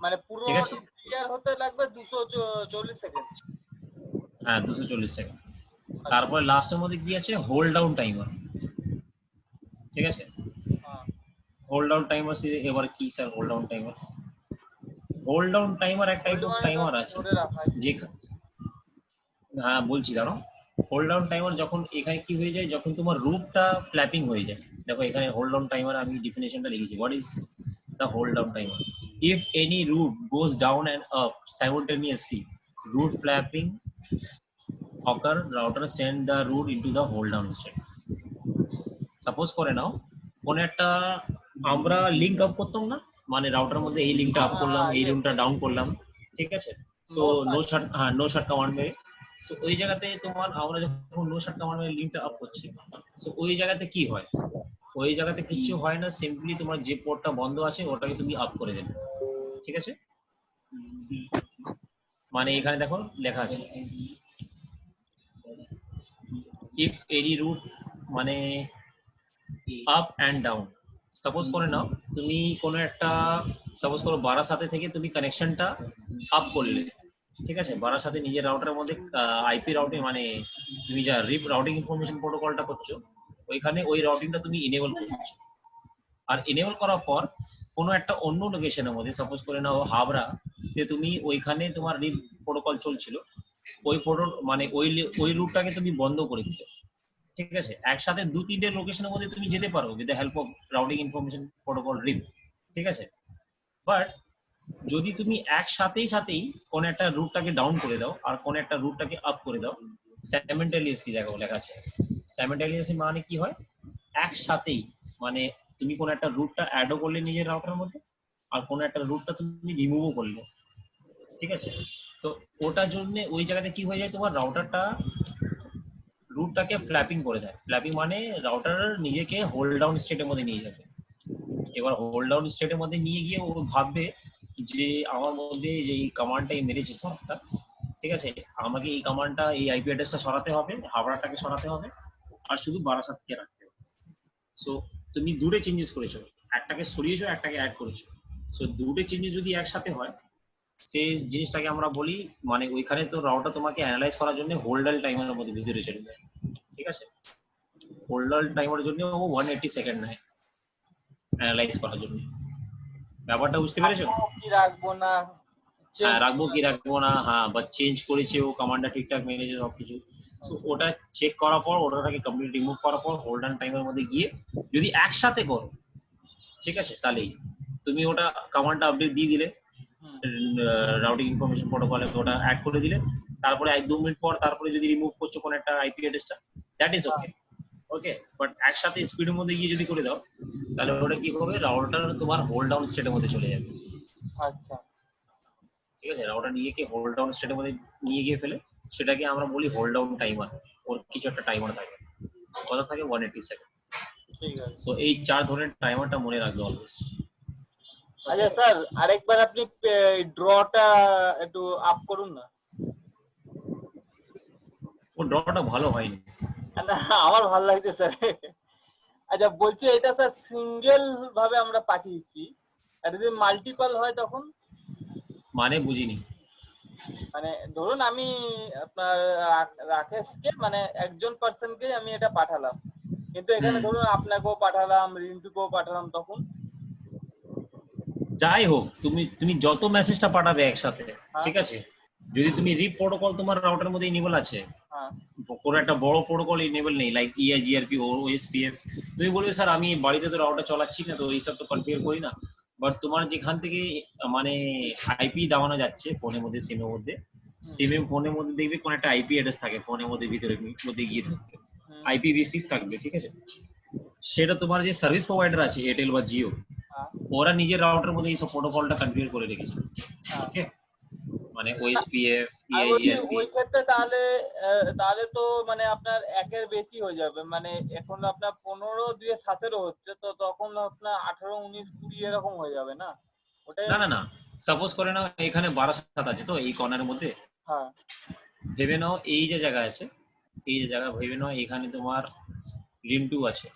Speaker 2: মানে পুরো
Speaker 3: ঠিক আছে?
Speaker 2: ক্লিয়ার হতে লাগবে 240 সেকেন্ড।
Speaker 3: হ্যাঁ 240 সেকেন্ড। তারপরে লাস্টের মধ্যে কি আছে? হোল্ড ডাউন টাইমার, ঠিক আছে?
Speaker 2: হ্যাঁ
Speaker 3: হোল্ড ডাউন টাইমার এবার কি sir hold down timer? Hold down timer এক টাইপ অফ টাইমার আছে
Speaker 2: ধরে রাখা।
Speaker 3: যে, হ্যাঁ বলছি দাঁড়াও। হোল্ড ডাউন টাইমার যখন এখানে কি হয়ে যায়, যখন তোমার রুটটা ফ্ল্যাপিং হয়ে যায়, দেখো এখানে হোল্ড ডাউন টাইমার আমি ডেফিনেশনটা লিখেছি, what is the hold down timer? If any route goes down and up simultaneously, root flapping occur, router send the root into the hold down state. Suppose করে নাও কোন একটা আমরা লিংক আপ করতাম না, মানে রাউটারের মধ্যে এই লিংকটা আপ করলাম, এই লিংকটা ডাউন করলাম, ঠিক আছে? সো নো শাট কমান্ড মেরে, সো ওই জায়গাতে তোমার আমরা যখন নো শাট কমান্ড মেরে লিংকটা আপ করছি, সো ওই জায়গাতে কি হয়? ওই জায়গাতে কিচ্ছু হয় না, সিম্পলি তোমার যে পোর্টটা বন্ধ আছে ওটাকে তুমি আপ করে দেবে, ঠিক আছে? মানে এখানে দেখো লেখা আছে ইফ এনি রুট মানে আপ অ্যান্ড ডাউন। সাপোজ করে নাও তুমি কোনো একটা, সাপোজ করো বারাসাতে থেকে তুমি কানেকশনটা আপ করলে, ঠিক আছে, বারাসাতে নিজের রাউটারের মধ্যে আইপি রাউটিং মানে তুমি যা রিপ রাউটিং ইনফরমেশন প্রোটোকলটা করছো, ওইখানে ওই রাউটিংটা তুমি ইনেবল করছো। আর ইনেবল করার পর কোনো একটা অন্য লোকেশনের মধ্যে, সাপোজ করে নাও হাবড়া তে তুমি ওইখানে তোমার রিপ প্রোটোকল চলছিল, ওই মানে ওই রুটটাকে তুমি বন্ধ করে দিলে, ঠিক আছে, একসাথে 2-3টে লোকেশনের মধ্যে তুমি যেতে পারো with the help of routing information protocol RIP, ঠিক আছে। বাট যদি তুমি সাথেই কোন একটা রুটটাকে ডাউন করে দাও আর কোন একটা রুটটাকে আপ করে দাও, সাইমেন্টালিয়াসলি দেখো লেখা আছে। সাইমেন্টালিয়াসলি মানে কি হয়, একসাথেই, মানে তুমি কোন একটা রুটটা অ্যাডও করলে নিজের রাউটারের মধ্যে আর কোন একটা রুটটা তুমি রিমুভও করলে, ঠিক আছে। তো ওটার জন্য ওই জায়গাতে কি হয়ে যায়, তোমার রাউটারটা রুটটাকে ফ্ল্যাপিং করে দেয়। ফ্ল্যাপিং মানে রাউটার নিজেকে হোল্ড ডাউন স্টেটের মধ্যে নিয়ে যাবে। এবার হোল্ড ডাউন স্টেটের মধ্যে নিয়ে গিয়ে ও ভাববে যে আমার মধ্যে যে এই কমান্ডটাই মেরেছে সবটা, ঠিক আছে, আমাকে এই কমান্ডটা এই আইপি অ্যাড্রেসটা সরাতে হবে, হাবড়াটাকে সরাতে হবে আর শুধু বারাসাতকে রাখতে হবে। সো তুমি দুটো চেঞ্জেস করেছো, একটাকে সরিয়েছো একটাকে অ্যাড করেছো। সো দুটো চেঞ্জেস যদি একসাথে হয় সেই জিনিসটাকে আমরা বলি, মানে ওইখানে তো রাউটার তোমাকে অ্যানালাইজ করার জন্য হোল্ডাল টাইমের মধ্যে ভিতরে চলে যায়, ঠিক আছে। হোল্ডাল টাইমের জন্য ও 180 সেকেন্ড নেয় অ্যানালাইজ করার জন্য। ব্যাপারটা বুঝতে পেরেছো?
Speaker 2: কি রাখবো না,
Speaker 3: হ্যাঁ, রাখবো কি রাখবো না, হ্যাঁ, বা চেঞ্জ করেছে ও কমান্ডটা ঠিকঠাক মেনেছে সবকিছু। সো ওটা চেক করার পর ওটাকে কমপ্লিট রিমুভ করার পর হোল্ড অ্যান্ড টাইমের মধ্যে গিয়ে যদি একসাথে করো, ঠিক আছে, তাহলেই তুমি ওটা কমান্ডটা আপডেট দিয়ে দিলে, রাউটিং ইনফরমেশন প্রোটোকলে ওটা অ্যাড করে দিলে, তারপরে 1-2 মিনিট পর তারপরে যদি রিমুভ করছো কোন একটা আইপি অ্যাড্রেসটা, that is okay. Okay, but একসাথে স্পিডের মধ্যে গিয়ে যদি করে দাও তাহলে ওটা কি হবে, রাউটার তোমার হোল্ড ডাউন স্টেটের মধ্যে চলে যাবে।
Speaker 2: আচ্ছা
Speaker 3: ঠিক আছে, রাউটার নিয়ে গিয়ে হোল্ড ডাউন স্টেটের মধ্যে নিয়ে গিয়ে ফেলে, সেটাকে আমরা বলি হোল্ড ডাউন টাইমার। ওর কিছু একটা টাইমার থাকে, কত থাকে 180 সেকেন্ড।
Speaker 2: ঠিক আছে।
Speaker 3: সো এই 4 ধরনের টাইমারটা মনে রাখবে অলওয়েজ।
Speaker 2: আচ্ছা স্যার, আরেকবার আপনি ড্রটা একটু আপ করুন না।
Speaker 3: ও ড্রটা ভালো হয়নি।
Speaker 2: না আমার ভালো লাগছে স্যার। আচ্ছা বলছি, এটা স্যার সিঙ্গেল ভাবে আমরা পাঠিয়েছি, আর যদি মাল্টিপল হয় তখন?
Speaker 3: মানে বুঝিনি।
Speaker 2: মানে ধরুন আমি আপনার রাকেশকে, মানে একজন পার্সনকে আমি এটা পাঠালাম, কিন্তু এখানে ধরুন আপনাকেও পাঠালাম, রিন্টুকেও পাঠালাম, তখন?
Speaker 3: যাই হোক, তুমি যত মেসেজটা পাঠাবে একসাথে, ঠিক আছে, যদি তুমি রিপ প্রোটোকল তোমার রাউটারের মধ্যে ইনেবল আছে,
Speaker 2: হ্যাঁ
Speaker 3: কোনো একটা বড় প্রোটোকল ইনেবল নেই লাইক ইআইজিআরপি ও ওএসপিএফ, তুমি বলবে স্যার আমি বাড়িতে তো রাউটার চালাচ্ছি না, তো এইসব তো কনফিগার করি না। বাট তোমার যেখান থেকে মানে আইপি দেওয়ানো যাচ্ছে ফোনের মধ্যে, সিমের মধ্যে, সিমের ফোনের মধ্যে দেখবে কোন একটা আইপি অ্যাড্রেস থাকে ফোনের মধ্যে, ভিতরে মধ্যে গিয়ে থাকবে IPv6 থাকবে, ঠিক আছে। সেটা তোমার যে সার্ভিস প্রোভাইডার আছে এয়ারটেল বা জিও, ওরা নিজের রাউটারের মধ্যে এইসব প্রোটোকলটা কনফিগার করে রেখেছে। ওকে, মানে ওএসপিএফ ইআইজিআরপি।
Speaker 2: ওই ক্ষেত্রে তাহলে তাহলে তো মানে আপনার একের বেশি হয়ে যাবে, মানে এখন আপনার 15, 2 17 হচ্ছে, তো তখন আপনার 18, 19, 20 এরকম হয়ে যাবে না? ওটাই
Speaker 3: না না না, সাপোজ করে নাও এখানে 12/7 আছে, তো এই কর্নারের মধ্যে
Speaker 2: হ্যাঁ
Speaker 3: ভেবে নাও এই যে জায়গা আছে, এই যে জায়গা ভেবে নাও এখানে তোমার রিন্টু আছে,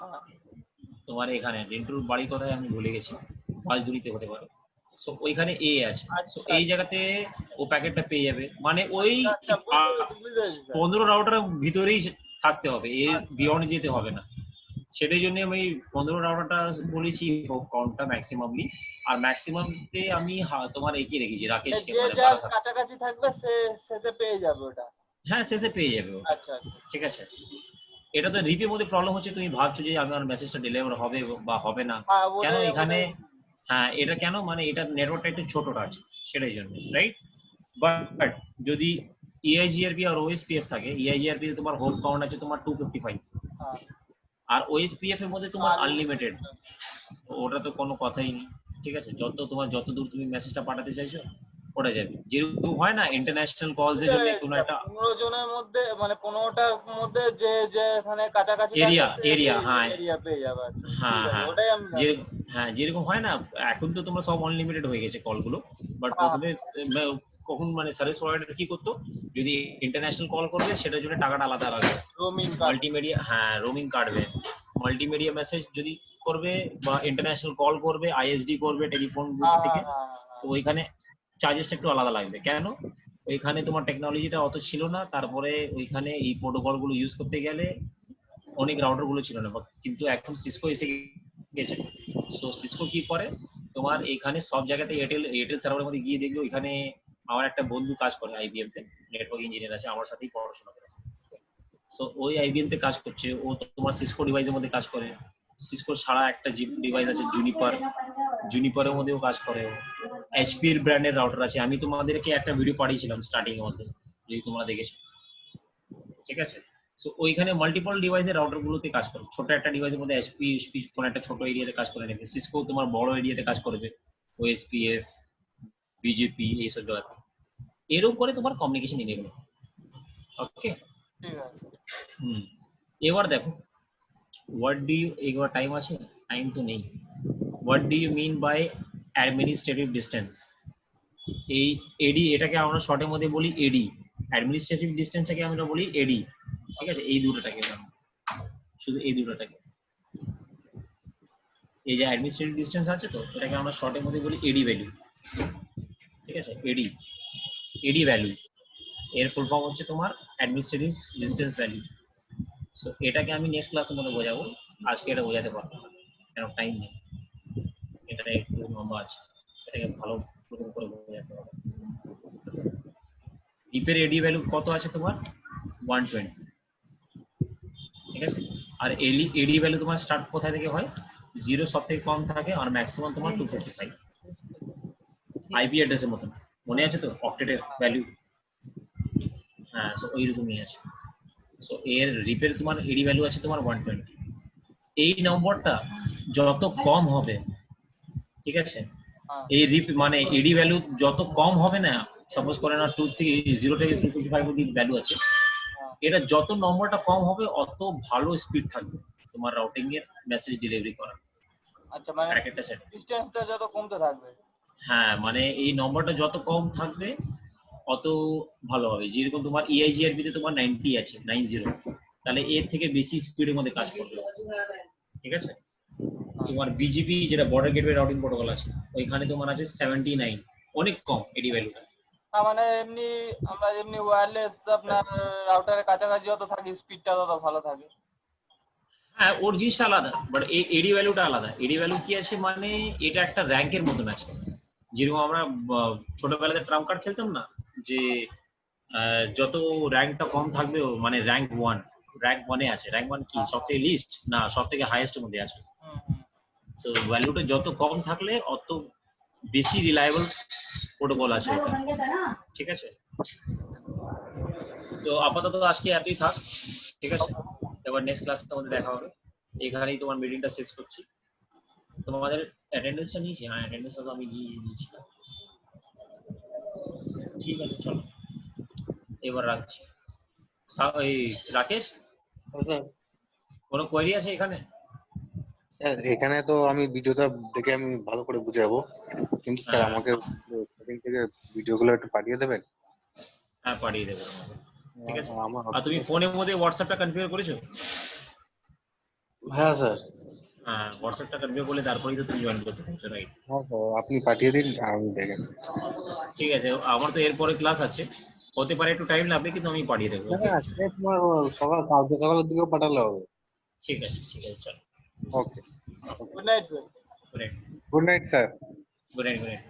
Speaker 2: হ্যাঁ
Speaker 3: তোমার এখানে রিন্টুর বাড়ি কোথায় আমি ভুলে গেছি, বাসদুরিতে হতে পারে। সো ওইখানে এ আছে, সো এই জায়গাতে ও প্যাকেটটা পেয়ে যাবে, মানে ওই
Speaker 2: আচ্ছা, বুঝতে পেরেছি স্যার।
Speaker 3: 15 রাউটারের ভিতরেই থাকতে হবে, এর বিয়ন্ড যেতে হবে না। সেটাই জন্য আমি 15 রাউটারটা বলেছি হোক কাউন্টটা ম্যাক্সিমামলি, আর ম্যাক্সিমামতে আমি তোমার একে রেখেছি রাকেশকে,
Speaker 2: যে
Speaker 3: মানে
Speaker 2: যার
Speaker 3: 12/7।
Speaker 2: কাছাকাছি থাকবে সে শেষে পেয়ে যাবে ওটা।
Speaker 3: হ্যাঁ, শেষে পেয়ে যাবে ও,
Speaker 2: আচ্ছা আচ্ছা
Speaker 3: ঠিক আছে। এটা তো রিপের মধ্যে প্রবলেম হচ্ছে, তুমি ভাবছো যে আমার মেসেজটা ডেলিভার হবে বা হবে না,
Speaker 2: হ্যাঁ
Speaker 3: কেন
Speaker 2: ওটাই
Speaker 3: এখানে, হ্যাঁ এটা কেন, মানে এটা নেটওয়ার্কটা একটু ছোটটা আছে সেটাই জন্য, রাইট। বাট যদি ইআইজিআরপি আর ওএসপিএফ থাকে, ইআইজিআরপি তে তোমার হোম কাউন্ট আছে তোমার 255,
Speaker 2: হ্যাঁ
Speaker 3: আর ওএসপিএফ এর মধ্যে তোমার আনলিমিটেড, ওটা তো কোনো কথাই নেই, ঠিক আছে। যত দূর তুমি মেসেজটা পাঠাতে চাইছো ওটা যাবে। যেরকম হয় না ইন্টারন্যাশনাল কলস এর জন্য কোনো একটা
Speaker 2: 15 জনের মধ্যে মানে 15টার মধ্যে যে যে এখানে কাছাকাছি
Speaker 3: এরিয়া
Speaker 2: থাকবে সে
Speaker 3: এরিয়া হ্যাঁ
Speaker 2: এরিয়া পেয়ে যাবে। আচ্ছা,
Speaker 3: হ্যাঁ
Speaker 2: ঠিক আছে,
Speaker 3: হ্যাঁ
Speaker 2: ওটাই আমি
Speaker 3: যে
Speaker 2: জানতে
Speaker 3: হ্যাঁ যেরকম হয় না, এখন তো তোমরা সব আনলিমিটেড হয়ে গেছে কলগুলো, বাট প্রথমে কখন মানে সার্ভিস প্রোভাইডার কি করতো, যদি ইন্টারন্যাশনাল কল করবে সেটার জন্য টাকাটা আলাদা লাগবে।
Speaker 2: Roaming card.
Speaker 3: মাল্টিমিডিয়া হ্যাঁ রোমিং কাটবে, মাল্টিমিডিয়া মেসেজ যদি করবে বা ইন্টারন্যাশনাল কল করবে, আইএসডি করবে টেলিফোন বুথ থেকে, তো ওইখানে চার্জেসটা একটু আলাদা লাগবে। কেন? ওইখানে তোমার টেকনোলজিটা অত ছিল না, তারপরে ওইখানে এই প্রোটোকল গুলো ইউজ করতে গেলে অনেক রাউটার গুলো ছিল না, কিন্তু এখন সিসকো এসে গেছে। সো সিসকো কি করে, তোমার এখানে সব জায়গাতে এয়ারটেল সার্ভারের মধ্যে গিয়ে দেখবে, ওইখানে আমার একটা বন্ধু কাজ করে আইবিএম তে, নেটওয়ার্ক ইঞ্জিনিয়ার আছে, আমার সাথেই পড়াশোনা করেছে। সো ওই আইবিএম তে কাজ করছে, ও তোমার সিসকো ডিভাইসের মধ্যে কাজ করে। সিসকো ছাড়া একটা ডিভাইস আছে জুনিপারের মধ্যেও কাজ করে। এইচপি এর ব্র্যান্ডের রাউটার আছে, আমি তোমাদেরকে একটা ভিডিও পাঠিয়েছিলাম স্টার্টিং এর মধ্যে, যদি তোমরা দেখেছো, ঠিক আছে। সো ওইখানে মাল্টিপল ডিভাইসের রাউটার গুলোতে কাজ করে। ছোট একটা ডিভাইসের মধ্যে এইচপি কোন একটা ছোট এরিয়াতে কাজ করে নেবে, সিসকো তোমার বড় এরিয়াতে কাজ করবে, ওএসপিএফ বিজেপি এইসব জায়গাতে। এরকম করে তোমার কমিউনিকেশন এনেবল। ওকে,
Speaker 2: ঠিক আছে।
Speaker 3: এবার দেখো, হোয়াট ডু ইউ, এবার টাইম আছে? টাইম তো নেই। What do you mean by administrative distance? এই এডি, এটাকে আমরা শর্টের মধ্যে বলি এডি। অ্যাডমিনিস্ট্রেটিভ ডিস্টেন্সটাকে আমরা বলি এডি, ঠিক আছে। এই দুটোটাকে শুধু এই দুটোটাকে, এই যে অ্যাডমিনিস্ট্রেটিভ ডিস্টেন্স আছে তো, এটাকে আমরা শর্টের মধ্যে বলি এডি ভ্যালু, ঠিক আছে। এডি ভ্যালু এর ফুল ফর্ম হচ্ছে তোমার অ্যাডমিনিস্ট্রেটিভ ডিস্টেন্স ভ্যালু। সো এটাকে আমি নেক্সট ক্লাসের মধ্যে বোঝাবো, আজকে এটা বোঝাতে পারবো না, কেন টাইম নেই, এটা একটু লম্বা আছে, এটাকে ভালো করে বোঝাতে হবে। ডিপের এডি ভ্যালু কত আছে তোমার? 120, ঠিক আছে। আর এডি ভ্যালু তোমার স্টার্ট কোথায় থেকে হয়? 0 সব থেকে কম থাকে, আর ম্যাক্সিমাম তোমার 255 আইপি অ্যাড্রেসের মতন, মনে আছে তো অক্টেটের ভ্যালু? হ্যাঁ, সো ওইরকমই আছে। সো এর রিপের তোমার এডি ভ্যালু আছে তোমার 120। এই নম্বরটা যত কম হবে, ঠিক আছে, এই রিপ মানে এডি ভ্যালু যত কম হবে না, সাপোজ করে না 2 থেকে 0 থেকে 255 অব্দি ভ্যালু আছে, এটা যত নম্বরটা কম হবে অত ভালো স্পিড থাকবে তোমার রাউটিং এর মেসেজ ডেলিভারি করা।
Speaker 2: আচ্ছা, মানে
Speaker 3: একটা সেট,
Speaker 2: ডিসটেন্সটা যত কমতে থাকবে,
Speaker 3: হ্যাঁ মানে এই নম্বরটা যত কম থাকবে অত ভালো হবে। যেরকম তোমার EIGRP তে তোমার 90 আছে, 90, তাহলে এর থেকে বেশি স্পিডের মধ্যে কাজ করবে, ঠিক আছে। তোমার বিজিপি যেটা বর্ডার গেটওয়ে রাউটিং প্রোটোকল আছে, ওইখানে তোমার আছে 79, অনেক কম এডি ভ্যালুটা।
Speaker 2: মানে এমনি আমরা এমনি ওয়্যারলেস আপনার রাউটারের কাছাকাছি যত থাকি স্পিডটা তত ভালো থাকে।
Speaker 3: হ্যাঁ, ওর জিনিসটা আলাদা, বাট এই এডি ভ্যালুটা আলাদা। এডি ভ্যালু কি আছে মানে এটা একটা র্যাঙ্কের মতন আছে। যেরকম আমরা ছোটবেলাতে ট্রাম্প কার্ড খেলতাম না, যে যত র্যাঙ্কটা কম থাকবে মানে র্যাঙ্ক 1 আছে। র্যাঙ্ক 1 কি সব থেকে লিস্ট না সব থেকে হাইয়েস্ট এর মধ্যে আছে। সো ভ্যালুটা যত কম থাকলে অত বেশি রিলায়েবল প্রোটোকল আছে ওটা, ঠিক আছে। সো আপাতত আজকে এতই থাক, ঠিক আছে। এবার নেক্সট ক্লাসের মধ্যে দেখা হবে। এখানেই তোমার মিটিংটা শেষ করছি। তোমাদের অ্যাটেন্ডেন্সটা নিয়েছি? হ্যাঁ, অ্যাটেন্ডেন্সটা তো আমি নিয়েছিলাম। ঠিক আছে, চলো এবার রাখছি। এই রাকেশ, কোনো কোয়েরি আছে এখানে?
Speaker 4: স্যার এখানে তো আমি ভিডিওটা দেখে আমি ভালো করে বুঝাবো, কিন্তু স্যার আমাকে সেটিং থেকে ভিডিওগুলো একটু পাঠিয়ে দেবেন।
Speaker 3: হ্যাঁ, পাঠিয়ে দেবো তোমাকে, ঠিক আছে।
Speaker 4: আমার
Speaker 3: আর তুমি ফোনের মধ্যে হোয়াটসঅ্যাপটা কনফিগার করেছো?
Speaker 4: হ্যাঁ স্যার,
Speaker 3: হ্যাঁ, হোয়াটসঅ্যাপটা কনফিগার করলে তারপরেই তো তুমি জয়েন করতে পারছো, রাইট?
Speaker 4: হ্যাঁ স্যার, আপনি পাঠিয়ে দিন আমি দেখে।
Speaker 3: ঠিক আছে, আমার তো এরপরে ক্লাস আছে, হতে পারে একটু টাইম লাগবে, কিন্তু আমি পাঠিয়ে দেবো। ওকে,
Speaker 4: সে তোমার কালকে সকালের দিকেও পাঠালে হবে।
Speaker 3: ঠিক আছে, চলো।
Speaker 4: Okay,
Speaker 2: good night sir.
Speaker 4: Good night sir.
Speaker 3: Good night.